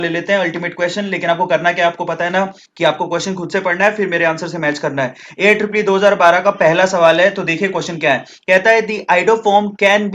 ले लेते हैं अल्टीमेट क्वेश्चन। लेकिन आपको करना क्या है, आपको पता है ना कि आपको क्वेश्चन खुद से पढ़ना है, फिर मेरे आंसर से मैच करना है। AEEE 2012 का पहला सवाल है, तो देखिए क्वेश्चन क्या है। कहता है the iodoform can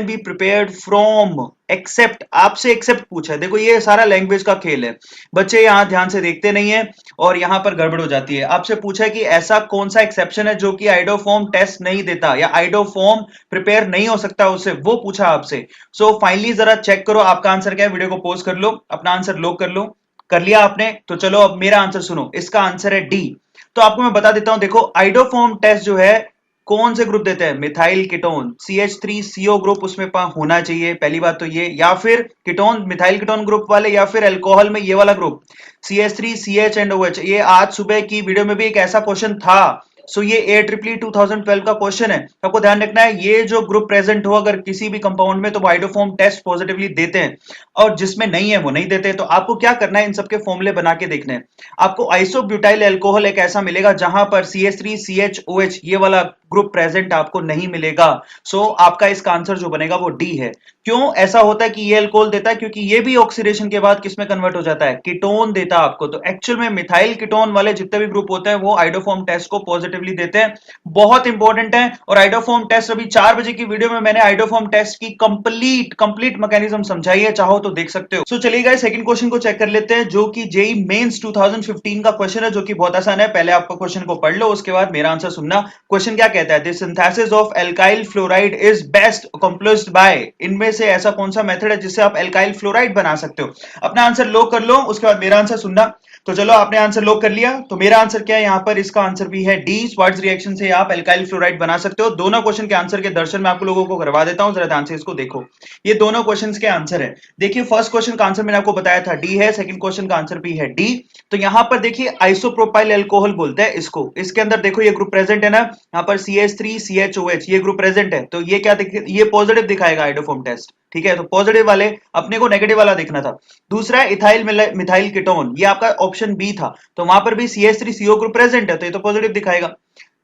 be prepared from except, आपसे एक्सेप्ट पूछा है। देखो ये सारा लैंग्वेज का खेल है, बच्चे यहां ध्यान से देखते नहीं है और यहां पर गड़बड़ हो जाती है। आपसे पूछा है कि ऐसा कौन सा एक्सेप्शन है जो कि आइडोफॉर्म टेस्ट नहीं देता या आइडोफॉर्म प्रिपेयर नहीं हो सकता उससे, वो पूछा आपसे। सो फाइनली जरा चेक करो आपका आंसर क्या है, वीडियो को पॉज कर लो, अपना आंसर लॉक कर लो। कर लिया आपने? तो चलो अब मेरा आंसर सुनो, इसका आंसर है डी। तो आपको मैं बता देता हूं, देखो आइडोफॉर्म टेस्ट जो है कौन से ग्रुप देते हैं, मिथाइल कीटोन CH3CO ग्रुप उसमें होना चाहिए, पहली बात तो ये, या फिर कीटोन मिथाइल कीटोन ग्रुप वाले, या फिर अल्कोहल में ये वाला ग्रुप CH3CH एंड OH। ये आज सुबह की वीडियो में भी एक ऐसा क्वेश्चन था। सो ये AEEE 2012 का क्वेश्चन है। आपको ध्यान रखना है ये जो ग्रुप प्रेजेंट हो अगर किसी भी कंपाउंड में, तो आइडोफॉर्म टेस्ट पॉजिटिवली देते हैं, और जिसमें नहीं है वो नहीं देते। तो आपको क्या करना है, इन सबके फॉर्मूले बना के देखने हैं। आपको आइसोब्यूटाइल अल्कोहल एक ऐसा मिलेगा जहां पर CH3CHOH ये वाला ग्रुप प्रेजेंट आपको नहीं मिलेगा। सो आपका इसका आंसर जो बनेगा वो डी है। क्यों ऐसा होता है कि ये अल्कोहल देता है, क्योंकि ये भी ऑक्सीडेशन के बाद किसमें कन्वर्ट हो जाता है, कीटोन देता है आपको। तो एक्चुअल में मिथाइल कीटोन वाले जितने भी ग्रुप होते हैं वो आइडोफॉर्म टेस्ट को पॉजिटिवली देते हैं। बहुत इंपॉर्टेंट है। और आइडोफॉर्म टेस्ट अभी 4 बजे की वीडियो में मैंने आइडोफॉर्म टेस्ट की कंप्लीट मैकेनिज्म समझाई है, चाहो तो देख सकते हो। सो चलिए गाइस सेकंड क्वेश्चन को चेक कर लेते हैं, जो कि जेई मेंस 2015 का क्वेश्चन है, जो कि बहुत आसान है। पहले आपको क्वेश्चन को पढ़ लो, उसके बाद मेरा आंसर सुनना। क्वेश्चन क्या कहता है, the synthesis of alkyl fluoride is best accomplished by, इनमें से ऐसा कौन सा मेथड है जिससे आप एल्काइल फ्लोराइड बना सकते हो। अपना आंसर लॉक कर लो, उसके बाद मेरा आंसर सुनना। तो चलो आपने आंसर लॉक कर लिया, तो मेरा आंसर क्या है यहाँ पर, इसका आंसर भी है डी। स्वार्ट्ज रिएक्शन से आप एल्काइल फ्लोराइड बना सकते हो। दोनों क्वेश्चन के आंसर के दर्शन मैं आप लोगों को करवा देता हूं, जरा ध्यान से इसको देखो। ये दोनों क्वेश्चंस के आंसर है। देखिए फर्स्ट क्वेश्चन का आंसर मैंने आपको बताया था डी है, सेकंड क्वेश्चन का आंसर भी है डी। तो यहां पर देखिए आइसोप्रोपाइल अल्कोहल बोलते हैं इसको। इसके अंदर देखो ये ग्रुप प्रेजेंट है ना, यहाँ पर CH3CHOH ये ग्रुप प्रेजेंट है। तो ये क्या ये पॉजिटिव दिखाएगा आइडोफॉर्म टेस्ट, ठीक है। तो पॉजिटिव वाले, अपने को नेगेटिव वाला देखना था। दूसरा है इथाइल मिथाइल कीटोन, ये आपका ऑप्शन बी था। तो वहां पर भी CH3CO ग्रुप प्रेजेंट है, तो ये तो पॉजिटिव दिखाएगा।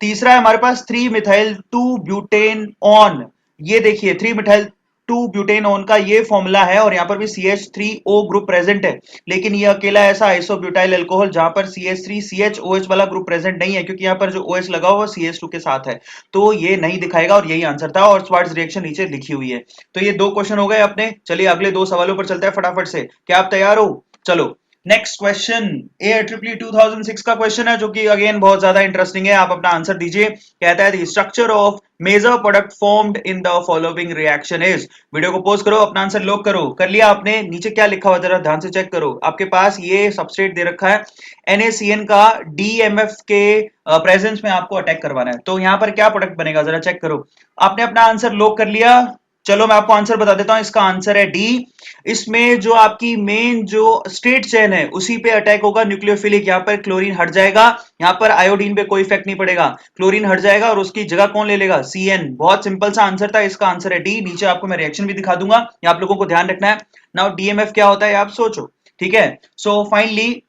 तीसरा है हमारे पास 3 मिथाइल 2 ब्यूटेन ऑन, ये देखिए 3 मिथाइल 2 ब्यूटेन ऑन का ये फॉर्मूला है, और यहाँ पर भी CH3O ग्रुप प्रेजेंट है। लेकिन ये अकेला ऐसा आइसोब्यूटाइल अल्कोहल जहां पर CH3CHOH वाला ग्रुप प्रेजेंट नहीं है, क्योंकि यहाँ पर जो OH लगा हुआ CH2 के साथ है, तो ये नहीं दिखाएगा। और यही आंसर था, और स्वार्ट्ज रिएक्शन नीचे लिखी हुई है। तो ये दो क्वेश्चन हो गए अपने। चलिए अगले दो सवालों पर चलते हैं फटाफट से। क्या आप तैयार हो? चलो नेक्स्ट क्वेश्चन AEEE 2006 का क्वेश्चन है, जो कि अगेन बहुत ज्यादा इंटरेस्टिंग है। आप अपना आंसर दीजिए। कहता है the structure of major product formed in the following reaction is. Video को पॉज करो, अपना आंसर लॉक करो। कर लिया आपने? नीचे क्या लिखा हुआ जरा ध्यान से चेक करो। आपके पास ये सबस्ट्रेट दे रखा है NaCN का, DMF के प्रेजेंस में आपको अटैक करवाना है। तो यहाँ पर क्या प्रोडक्ट बनेगा जरा चेक करो। आपने अपना आंसर लॉक कर लिया? चलो मैं आपको आंसर बता देता हूं, इसका आंसर है डी। इसमें जो आपकी मेन जो स्ट्रेट चेन है उसी पे अटैक होगा न्यूक्लियोफिलिक। यहाँ पर क्लोरीन हट जाएगा, यहाँ पर आयोडीन पे कोई इफेक्ट नहीं पड़ेगा। क्लोरीन हट जाएगा और उसकी जगह कौन ले लेगा, CN। बहुत सिंपल सा आंसर था, इसका आंसर है डी। नीचे आपको मैं रिएक्शन भी दिखा दूंगा, ये आप लोगों को ध्यान रखना है। नाउ DMF क्या होता है आप सोचो, ठीक है। So finally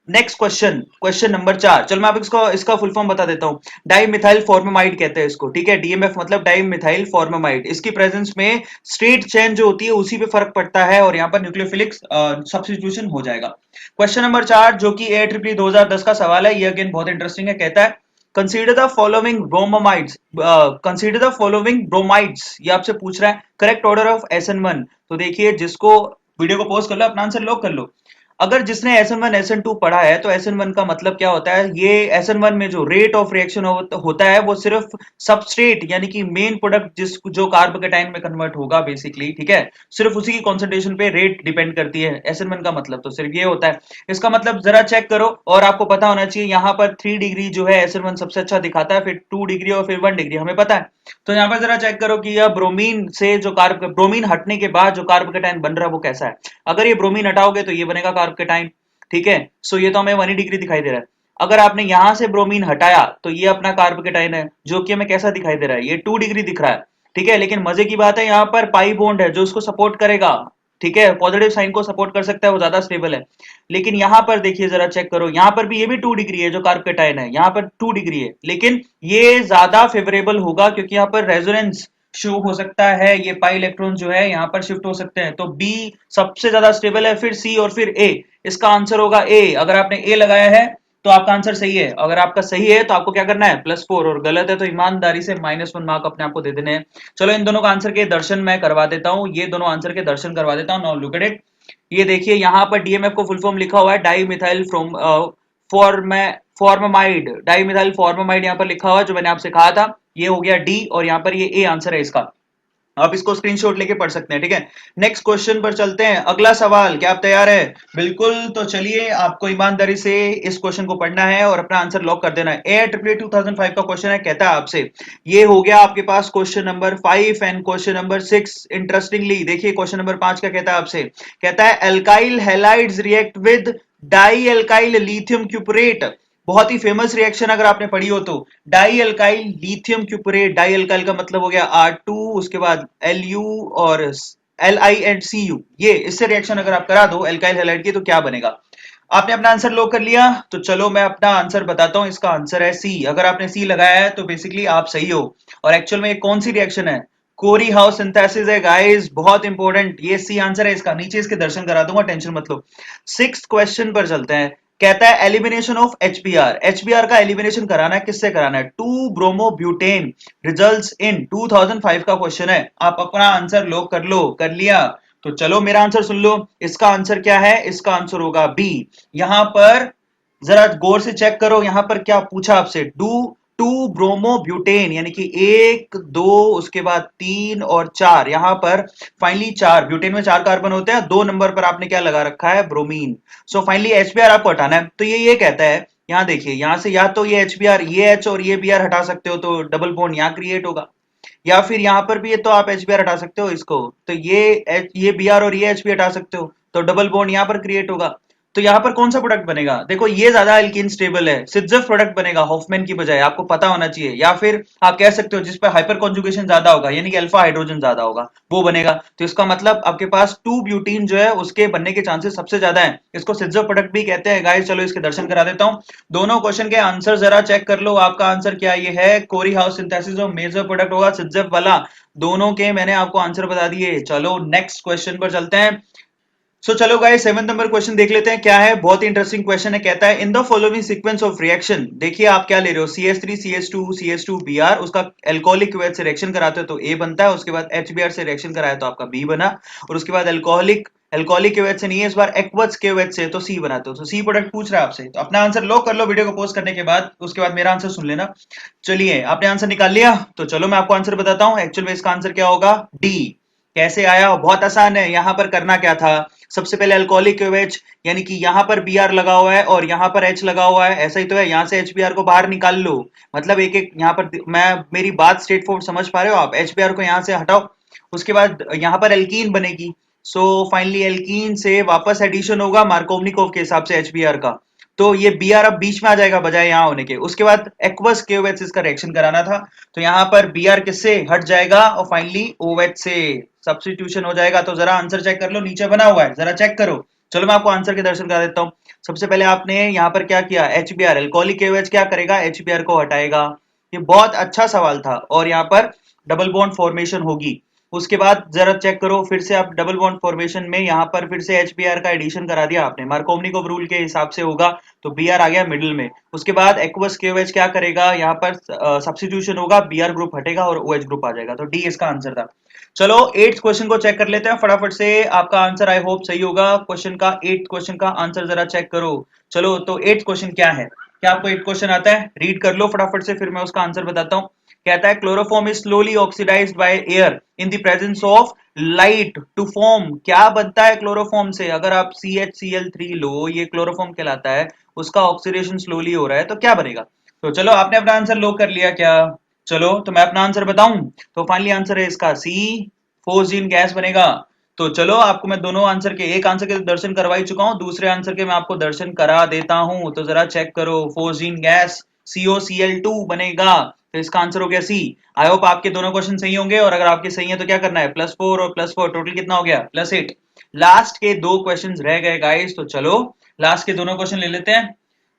next question, question number 4। चलो मैं आपको इसका फुल फॉर्म बता देता हूं। डाइमिथाइल फॉर्मेमाइड कहते हैं इसको, ठीक है। DMF मतलब डाइमिथाइल फॉर्मेमाइड। इसकी प्रेजेंस में स्ट्रेट चेन जो होती है उसी पे फर्क पड़ता है, और यहाँ पर न्यूक्लियोफिलिक सब्स्टिट्यूशन हो जाएगा। क्वेश्चन नंबर 4 जो कि AEEE 2010 का सवाल है, ये अगेन बहुत इंटरेस्टिंग है। कहता है consider the following bromides, consider the following bromides, ये आपसे पूछ रहा है करेक्ट ऑर्डर ऑफ SN1। तो देखिए जिसको, वीडियो को पॉज कर लो, अपना आंसर लॉक कर लो। अगर जिसने SN1 SN2 पढ़ा है, तो SN1 का मतलब क्या होता है, ये SN1 में जो रेट ऑफ रिएक्शन होता है वो सिर्फ सबस्ट्रेट यानी कि मेन प्रोडक्ट जो कार्बोकेटाइन में कन्वर्ट होगा बेसिकली, ठीक है, सिर्फ उसी की कॉन्सेंट्रेशन पे रेट डिपेंड करती है। SN1 का मतलब तो सिर्फ ये होता है। इसका मतलब जरा चेक करो, और आपको पता होना चाहिए यहाँ पर 3 डिग्री जो है SN1 सबसे अच्छा दिखाता है, फिर 2 डिग्री और फिर 1 डिग्री हमें पता है। तो यहाँ पर जरा चेक करो कि यह ब्रोमीन से जो ब्रोमीन हटने के बाद जो कार्बोकेटाइन बन रहा है वो कैसा है। अगर ये ब्रोमीन हटाओगे तो ये बनेगा कार्बोकेटाइन, ठीक है। सो ये तो हमें 1 डिग्री दिखाई दे रहा है। अगर आपने यहां से ब्रोमीन हटाया तो ये अपना कार्बोकेटाइन है, जो कि हमें कैसा दिखाई दे रहा है, ये 2 डिग्री दिख रहा है, ठीक है। लेकिन मजे की बात है यहाँ पर पाई बॉन्ड है जो उसको सपोर्ट करेगा, ठीक है, पॉजिटिव साइन को सपोर्ट कर सकता है, वो ज्यादा स्टेबल है। लेकिन यहाँ पर देखिए जरा चेक करो, यहाँ पर भी ये भी 2 डिग्री है जो कार्बोकेटाइन है, यहाँ पर 2 डिग्री है, लेकिन ये ज्यादा फेवरेबल होगा क्योंकि यहाँ पर रेजोनेंस शो हो सकता है, ये पाई इलेक्ट्रॉन जो है यहाँ पर शिफ्ट हो सकते हैं। तो बी सबसे ज्यादा स्टेबल है, फिर सी और फिर ए। इसका आंसर होगा ए। अगर आपने ए लगाया है तो आपका आंसर सही है। अगर आपका सही है तो आपको क्या करना है, +4, और गलत है तो ईमानदारी से -1 मार्क अपने आपको दे देने हैं। चलो इन दोनों का आंसर के दर्शन मैं करवा देता हूँ, ये दोनों आंसर के दर्शन करवा देता हूँ। Now look at it. ये देखिए यहाँ पर डीएमएफ को फुल फॉर्म लिखा हुआ है, di methyl from formamide, di methyl formamide यहाँ पर लिखा हुआ है, जो मैंने आपसे कहा था। ये हो गया डी, और यहाँ पर ये ए आंसर है इसका। आप इसको स्क्रीनशॉट लेके पढ़ सकते हैं, ठीक है। नेक्स्ट क्वेश्चन पर चलते हैं, अगला सवाल। क्या आप तैयार है? बिल्कुल। तो चलिए, आपको ईमानदारी से इस क्वेश्चन को पढ़ना है और अपना आंसर लॉक कर देना है। AIEEE 2005 का क्वेश्चन है, कहता है आपसे, ये हो गया आपके पास question number 5 and question number 6। Interestingly देखिए क्वेश्चन नंबर 5 का कहता है आपसे, कहता है alkyl halides react with dialkyl lithium cuprate. बहुत ही फेमस रिएक्शन अगर आपने पढ़ी हो तो, dialkyl lithium cuprate. Dialkyl का मतलब हो गया R2, उसके बाद Lu और Li एंड Cu। ये इससे रिएक्शन अगर आप करा दो एल्काइल हैलाइड की तो क्या बनेगा? आपने अपना आंसर लॉक कर लिया? तो चलो मैं अपना आंसर बताता हूं। इसका आंसर है सी। अगर आपने सी लगाया है तो बेसिकली आप सही हो। और एक्चुअल में ये कौन सी रिएक्शन है? कोरी हाउस सिंथेसिस है गाइस, बहुत इंपॉर्टेंट। ये सी आंसर है इसका। नीचे इसके दर्शन करा दूंगा, टेंशन मत लो। 6th क्वेश्चन पर चलते हैं। कहता है एलिमिनेशन ऑफ HBr। HBr का एलिमिनेशन कराना है, किससे कराना है? 2 ब्रोमोब्यूटेन रिजल्ट्स इन 2005 का क्वेश्चन है। आप अपना आंसर लॉक कर लो। कर लिया? तो चलो मेरा आंसर सुन लो। इसका आंसर क्या है? इसका आंसर होगा बी। यहां पर जरा गौर से चेक करो, यहां पर क्या पूछा आपसे, डू 2 ब्रोमोब्यूटेन, यानी कि 1 2 उसके बाद 3 और 4, यहां पर फाइनली 4 ब्यूटेन में 4 कार्बन होते हैं, 2 नंबर पर आपने क्या लगा रखा है, ब्रोमीन। सो फाइनली HBr आपको हटाना है। तो ये कहता है, यहां देखिए, यहां से या तो ये HBr, ये H और ये Br हटा सकते हो तो डबल बॉन्ड यहां क्रिएट होगा, या फिर यहां पर भी ये तो आप HBr हटा सकते हो इसको, तो ये Br और ये H भी हटा सकते हो तो डबल बॉन्ड यहां पर क्रिएट होगा। तो यहां पर कौन सा प्रोडक्ट बनेगा? देखो ये ज्यादा एल्कीन स्टेबल है, सिट्जेफ प्रोडक्ट बनेगा हॉफमैन की बजाय, आपको पता होना चाहिए। या फिर आप कह सकते हो जिस पर हाइपर कॉन्जुगेशन ज्यादा होगा, यानी कि अल्फा हाइड्रोजन ज्यादा होगा, वो बनेगा। तो इसका मतलब आपके पास 2 ब्यूटीन जो है उसके बनने के चांसेस सबसे ज्यादा है। इसको सिट्जेफ प्रोडक्ट भी कहते हैं गाइस। चलो इसके दर्शन करा देता हूं। दोनों क्वेश्चन के आंसर जरा चेक कर लो। आपका आंसर क्या ये है, कोरी हाउस सिंथेसिस और मेजर प्रोडक्ट होगा सिट्जेफ वाला। दोनों के मैंने आपको आंसर बता दिए। चलो नेक्स्ट क्वेश्चन पर चलते हैं। चलो गाइस 7th नंबर क्वेश्चन देख लेते हैं क्या है। बहुत ही इंटरेस्टिंग क्वेश्चन है। कहता है इन the following sequence of reaction, देखिए आप क्या ले रहे हो, CH3 CH2 CH2 Br, उसका एल्कोहलिक वेट से रिएक्शन कराते हो तो A बनता है, उसके बाद HBr से रिएक्शन कराया तो आपका B बना, और उसके बाद एल्कोहलिक के वेट से नहीं है इस बार, एक्वस के वेट से तो C बनाते हो। तो C प्रोडक्ट पूछ रहा है आपसे, तो अपना आंसर लॉक कर लो वीडियो को पॉज करने के बाद, उसके बाद मेरा आंसर सुन लेना। चलिए आपने आंसर निकाल लिया? तो चलो मैं आपको आंसर बताता हूं। एक्चुअल में इसका आंसर क्या होगा, डी। कैसे आया? बहुत आसान है। यहां पर करना क्या था, सबसे पहले अल्कोहलिक OH, यानी कि यहां पर Br लगा हुआ है और यहां पर H लगा हुआ है, ऐसा ही तो है। यहां से HBr को बाहर निकाल लो, मतलब एक एक यहां पर, मैं मेरी बात स्ट्रेट फॉरवर्ड समझ पा रहे हो आप? HBr को यहां से हटाओ, उसके बाद यहां पर एल्कीन बनेगी। सो फाइनली एल्कीन से वापस एडिशन होगा मार्कोवनिकोव के हिसाब से HBr का, तो ये Br अब बीच में आ जाएगा बजाय यहां होने के। उसके बाद एक्वस KOH इसका रिएक्शन कराना था, तो यहां पर Br किससे हट जाएगा और फाइनली OH से सब्स्टिट्यूशन हो जाएगा। तो जरा आंसर चेक कर लो, नीचे बना हुआ है, जरा चेक करो। चलो मैं आपको आंसर के दर्शन करा देता हूं। सबसे पहले आपने यहां पर क्या किया, HBr एल्कोहलिक KOH क्या करेगा, HBr को हटाएगा। ये बहुत अच्छा सवाल था, और यहां पर डबल बॉन्ड फॉर्मेशन होगी। उसके बाद जरा चेक करो, फिर से आप डबल बॉन्ड फॉर्मेशन में यहां पर फिर से HBr का एडिशन करा दिया आपने, मार्कोवनिकोव रूल के हिसाब से होगा, तो Br आ गया मिडिल में। उसके बाद एक्वस KOH क्या करेगा, यहाँ पर सब्स्टिट्यूशन होगा, Br ग्रुप हटेगा और OH ग्रुप आ जाएगा। तो डी इसका आंसर था। चलो 8th क्वेश्चन को चेक कर लेते हैं फटाफट से। आपका आंसर आई होप सही होगा। क्वेश्चन का 8th क्वेश्चन का आंसर जरा चेक करो। चलो तो 8th क्वेश्चन क्या है, क्या आपको 8th क्वेश्चन आता है? रीड कर लो फटाफट से, फिर मैं उसका आंसर बताता हूं। कहता है chloroform is slowly oxidised by air in the presence of light to form. क्या बनता है क्लोरोफॉर्म से? अगर आप CHCl3 लो, ये क्लोरोफॉर्म कहलाता है, उसका ऑक्सीडेशन स्लोली हो रहा है, तो क्या बनेगा? तो चलो आपने अपना आंसर लो कर लिया क्या? चलो तो मैं अपना आंसर बताऊं। तो फाइनली आंसर है इसका सी, फोर्जीन गैस बनेगा। तो चलो आपको मैं दोनों आंसर के, एक आंसर के दर्शन करवा ही चुका हूं, दूसरे आंसर के मैं आपको दर्शन करा देता हूं। तो जरा चेक करो, फोर्जीन गैस COCl2 बनेगा। तो इसका आंसर हो गया सी। आई होप आपके दोनों क्वेश्चन सही होंगे, और अगर आपके सही है तो क्या करना है, +4 और +4 टोटल कितना हो गया, +8। लास्ट के 2 क्वेश्चन रह गए गाइस, तो चलो लास्ट के दोनों क्वेश्चन ले लेते हैं।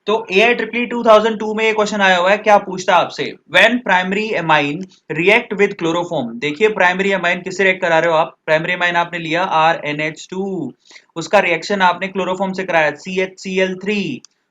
तो AIEEE 2002 में ये क्वेश्चन आया हुआ है, क्या पूछता है आपसे, when primary amine react with chloroform. देखिए प्राइमरी एमाइन किससे रिएक्ट करा रहे हो आप, प्राइमरी एमाइन आपने लिया RNH2, उसका रिएक्शन आपने क्लोरोफॉर्म से कराया CHCl3।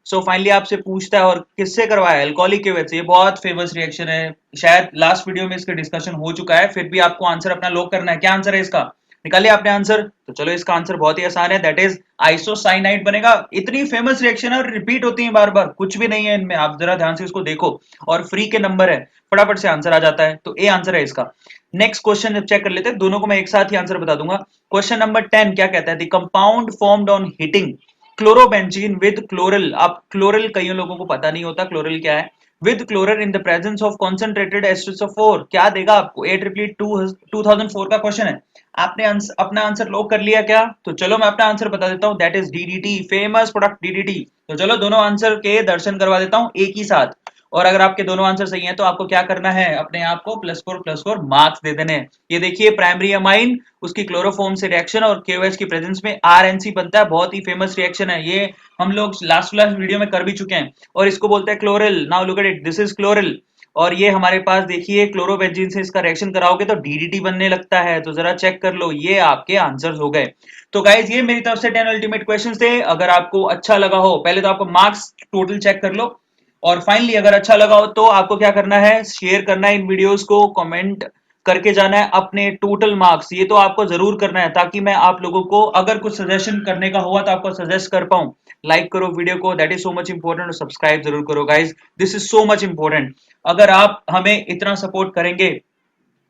सो फाइनली आपसे पूछता है और किससे करवाया, अल्कोहलिक के वजह से। ये बहुत फेमस रिएक्शन है, शायद लास्ट वीडियो में इसका डिस्कशन हो चुका है, फिर भी आपको आंसर अपना लॉक करना है। क्या आंसर है इसका, निकालिए आपने आंसर। तो चलो इसका आंसर बहुत ही आसान है, दैट इज आइसोसाइनाइड बनेगा। इतनी फेमस रिएक्शन है और रिपीट होती है बार बार, कुछ भी नहीं है इनमें, आप जरा ध्यान से इसको देखो, और फ्री के नंबर है, फटाफट से आंसर आ जाता है। तो ए आंसर है इसका। नेक्स्ट क्वेश्चन जब चेक कर लेते हैं, दोनों को मैं एक साथ ही आंसर बता दूंगा। क्वेश्चन नंबर 10 क्या कहता है, the compound formed on heating chlorobenzene with chloral. अब क्लोरल कईयों लोगों को पता नहीं होता, क्लोरल क्या है। With chloral in the presence of concentrated asters of 4, क्या देगा आपको, AIEEE 2004 का क्वेश्चन है। आपने अपना आंसर लॉक कर लिया क्या, तो चलो मैं अपना आंसर बता देता हूं, that is DDT, famous product DDT। तो चलो दोनों आंसर के दर्शन करवा देता हूं एक ही साथ, और अगर आपके दोनों आंसर सही हैं तो आपको क्या करना है, अपने आप को +4 मार्क्स दे देने हैं। ये देखिए प्राइमरी अमाइन, उसकी क्लोरोफॉर्म से रिएक्शन और KOH की प्रेजेंस में RNC बनता है, बहुत ही फेमस रिएक्शन है ये, हम लोग लास्ट वीडियो में कर भी चुके हैं। और इसको बोलते हैं chloral. Now look at it, this is chloral. और ये हमारे पास देखिए क्लोरोबेंजीन से इसका रिएक्शन कराओगे तो DDT बनने लगता है। तो जरा चेक कर लो, ये आपके आंसर्स हो गए। तो गाइज ये मेरी तरफ से 10 अल्टीमेट क्वेश्चंस थे। अगर आपको अच्छा लगा हो, पहले तो आपको मार्क्स टोटल चेक कर लो, और फाइनली अगर अच्छा लगा हो तो आपको क्या करना है, शेयर करना है इन वीडियोस को, कमेंट करके जाना है अपने टोटल मार्क्स, ये तो आपको जरूर करना है, ताकि मैं आप लोगों को अगर कुछ सजेशन करने का हुआ तो आपको सजेस्ट कर पाऊं। लाइक करो वीडियो को, that is so much important, और सब्सक्राइब जरूर करो guys, this is so much important. अगर आप हमें इतना सपोर्ट करेंगे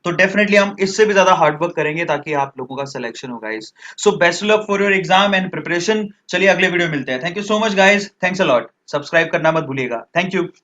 तो डेफिनेटली हम इससे भी ज्यादा हार्ड वर्क करेंगे ताकि आप लोगों का सिलेक्शन हो guys. So best luck for your exam and preparation. चलिए अगले वीडियो मिलते हैं। Thank you so much guys, thanks a lot, subscribe करना मत भूलिएगा, थैंक यू।